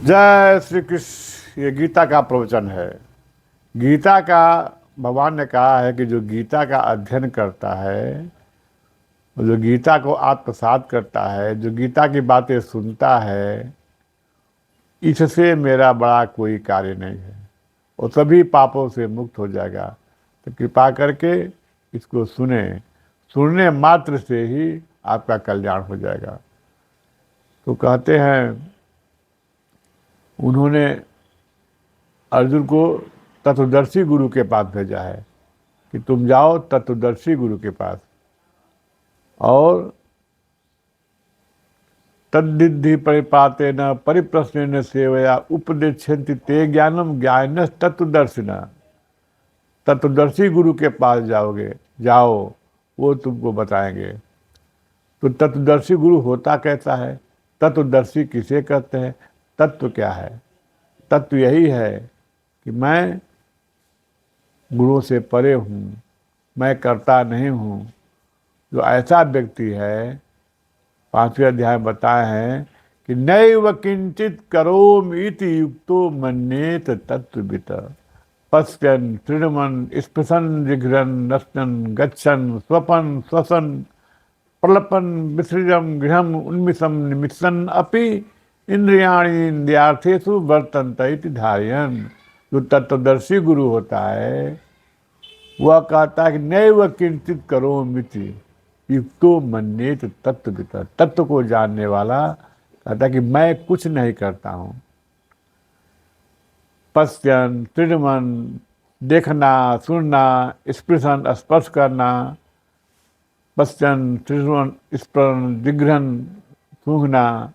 जय श्री कृष्ण। ये गीता का प्रवचन है। गीता का भगवान ने कहा है कि जो गीता का अध्ययन करता है, जो गीता को आत्मसात करता है, जो गीता की बातें सुनता है, इससे मेरा बड़ा कोई कार्य नहीं है। वो सभी पापों से मुक्त हो जाएगा। तो कृपा करके इसको सुने। सुनने मात्र से ही आपका कल्याण हो जाएगा। तो कहते हैं, उन्होंने अर्जुन को तत्वदर्शी गुरु के पास भेजा है कि तुम जाओ तत्वदर्शी गुरु के पास और तद्विद्धि परिपाते न परिप्रश्न सेवया उपदेक्षन्ति ते ज्ञानम ज्ञानस तत्वदर्शिना। तत्वदर्शी गुरु के पास जाओगे, जाओ, वो तुमको बताएंगे। तो तत्वदर्शी गुरु होता कैसा है? तत्वदर्शी किसे कहते हैं? तत्व क्या है? तत्व यही है कि मैं गुरुओं से परे हूँ, मैं करता नहीं हूँ। जो ऐसा व्यक्ति है, 5वें अध्याय में बताए हैं कि नैव किंचित करोमि इति युक्तो मन्येत तत्त्ववित् पश्यन् तृणमन् स्पृशन् जिघ्रन् नश्यन् गच्छन् स्वपन् श्वसन् प्रलपन् विसृजन् गृहम् उन्मिषन् निमिषन् अपि इंद्रियाणि इंद्रियार्थेषु वर्तन्त इति धारयन्। जो तत्वदर्शी गुरु होता है वह कहता है कि नैव किंचित करोमि इति युक्तो मन्येत तत्त्ववित्। तत्व को जानने वाला कहता है कि मैं कुछ नहीं करता हूँ। पश्यन तृणमन, देखना, सुनना, स्पृशन, स्पर्श करना, पश्यन तृणमन स्पृशन, जिघ्रन, सूंघना,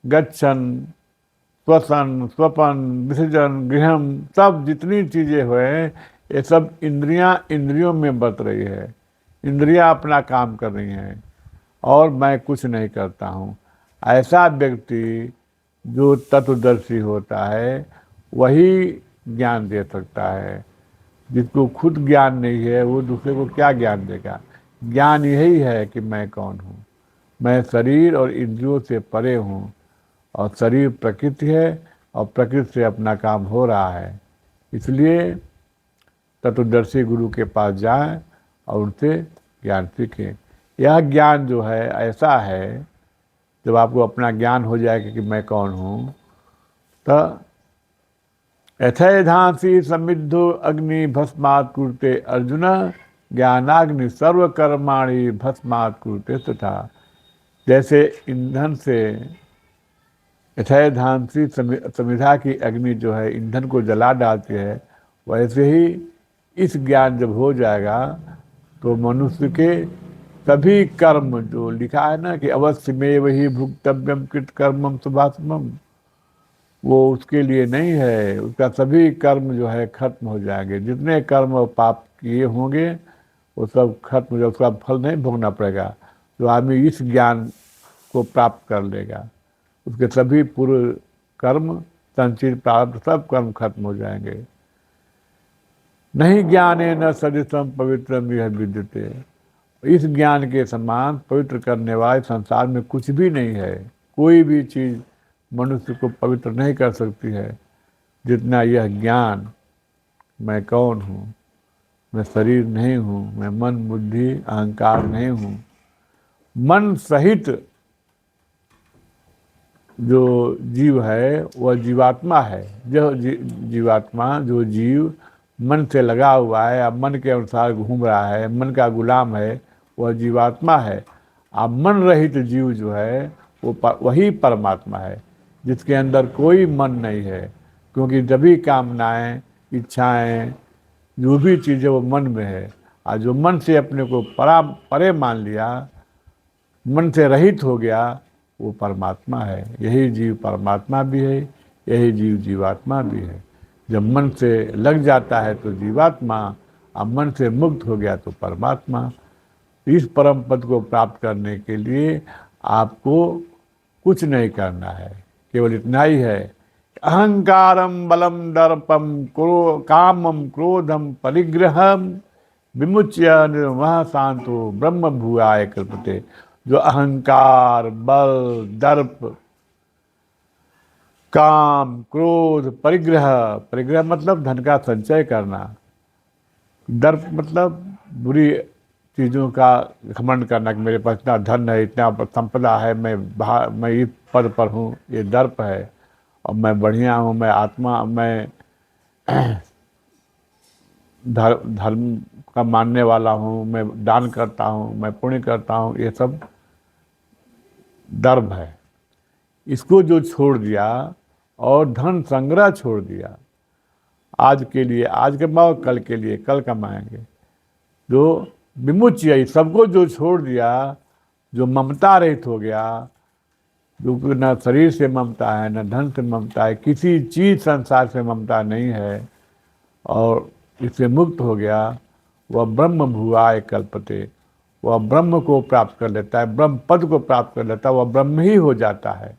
गच्छन, श्वसन, स्वपन, विसर्जन, गृहम, सब जितनी चीजें हुए ये सब इंद्रियों में बरत रही है। इंद्रियां अपना काम कर रही हैं और मैं कुछ नहीं करता हूँ। ऐसा व्यक्ति जो तत्वदर्शी होता है वही ज्ञान दे सकता है। जिसको खुद ज्ञान नहीं है वो दूसरे को क्या ज्ञान देगा? ज्ञान यही है कि मैं कौन हूँ। मैं शरीर और इंद्रियों से परे हूँ और शरीर प्रकृति है और प्रकृति से अपना काम हो रहा है। इसलिए तत्वदर्शी गुरु के पास जाएं और उनसे ज्ञान सीखें। यह ज्ञान जो है ऐसा है, जब आपको अपना ज्ञान हो जाएगा कि मैं कौन हूँ, तो यथैधांसी समिद्धो अग्नि भस्मात् कुरुते अर्जुन ज्ञानाग्नि सर्वकर्माणि भस्मात् कुरुते तथा। जैसे ईंधन से यथैधांसी समिधा की अग्नि जो है ईंधन को जला डालती है, वैसे ही इस ज्ञान जब हो जाएगा तो मनुष्य के सभी कर्म, जो लिखा है ना कि अवश्य में वही भुक्तव्यम कृत कर्मम शुभाशुभम, वो उसके लिए नहीं है। उसका सभी कर्म जो है खत्म हो जाएंगे। जितने कर्म और पाप किए होंगे वो सब खत्म हो जाए, उसका फल नहीं भोगना पड़ेगा। तो आदमी इस ज्ञान को प्राप्त कर लेगा, उसके सभी पूर्व कर्म, संचित प्रारब्ध सब कर्म खत्म हो जाएंगे। नहीं ज्ञाने न सदृशम पवित्रम यह विद्यते। इस ज्ञान के समान पवित्र करने वाले संसार में कुछ भी नहीं है। कोई भी चीज मनुष्य को पवित्र नहीं कर सकती है जितना यह ज्ञान, मैं कौन हूँ, मैं शरीर नहीं हूँ, मैं मन बुद्धि अहंकार नहीं हूँ। मन सहित जो जीव है वह जीवात्मा है। जो जीवात्मा, जो जीव मन से लगा हुआ है, अब मन के अनुसार घूम रहा है, मन का गुलाम है, वह जीवात्मा है। अब मन रहित जीव जो है वो वही परमात्मा है, जिसके अंदर कोई मन नहीं है। क्योंकि जभी कामनाएं, इच्छाएं, जो भी चीज़ें वो मन में है। और जो मन से अपने को परे मान लिया, मन से रहित हो गया, वो परमात्मा है। यही जीव परमात्मा भी है, यही जीव जीवात्मा भी है। जब मन से लग जाता है तो जीवात्मा, अब मन से मुक्त हो गया तो परमात्मा। इस परम पद को प्राप्त करने के लिए आपको कुछ नहीं करना है, केवल इतना ही है। अहंकारम बलम दर्पम कामम क्रोधम परिग्रहम विमुच्य निर्मः शांतो ब्रह्म भूयाय कल्पते। जो अहंकार, बल, दर्प, काम, क्रोध, परिग्रह। परिग्रह मतलब धन का संचय करना। दर्प मतलब बुरी चीज़ों का घमंड करना कि मेरे पास इतना धन है, इतना संपदा है, मैं इस पद पर हूँ, ये दर्प है। और मैं बढ़िया हूँ, मैं आत्मा, मैं धर्म का मानने वाला हूँ, मैं दान करता हूँ, मैं पुण्य करता हूँ, ये सब दर्प है। इसको जो छोड़ दिया और धन संग्रह छोड़ दिया, आज के लिए आज कमाओ, कल के लिए कल कमाएंगे, जो विमुच्य सबको जो छोड़ दिया, जो ममता रहित हो गया, जो न शरीर से ममता है, न धन से ममता है, किसी चीज संसार से ममता नहीं है, और इससे मुक्त हो गया, वह ब्रह्म भुआय कल्पते, वह ब्रह्म को प्राप्त कर लेता है, ब्रह्म पद को प्राप्त कर लेता है, वह ब्रह्म ही हो जाता है।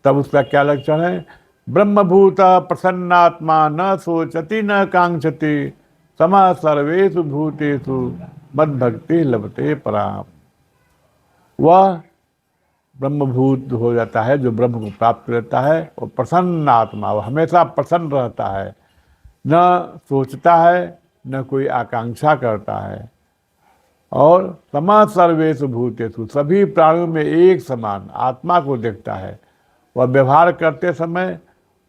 तब उसका क्या लक्षण है? ब्रह्मभूत प्रसन्नात्मा, न सोचति न कांक्षति, समा सर्वेषु भूतेषु मद भक्ति लभते पराम। वह ब्रह्मभूत हो जाता है, जो ब्रह्म को प्राप्त करता है, और प्रसन्न आत्मा, वह हमेशा प्रसन्न रहता है, न सोचता है, न कोई आकांक्षा करता है, और समा सर्वेषु भूतेषु, सभी प्राणियों में एक समान आत्मा को देखता है। वह व्यवहार करते समय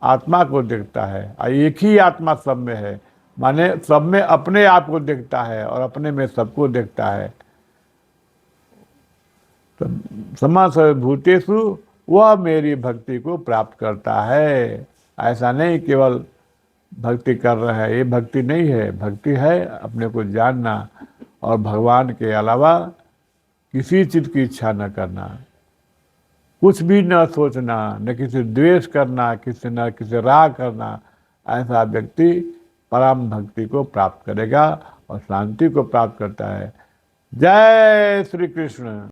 आत्मा को देखता है, और एक ही आत्मा सब में है, माने सब में अपने आप को देखता है और अपने में सबको देखता है। तो समा सर्वभूतेषु, वह मेरी भक्ति को प्राप्त करता है। ऐसा नहीं केवल भक्ति कर रहा है, ये भक्ति नहीं है। भक्ति है अपने को जानना और भगवान के अलावा किसी चीज की इच्छा न करना, कुछ भी न सोचना, न किसी द्वेष करना, न किसी राग करना। ऐसा व्यक्ति परम भक्ति को प्राप्त करेगा और शांति को प्राप्त करता है। जय श्री कृष्ण।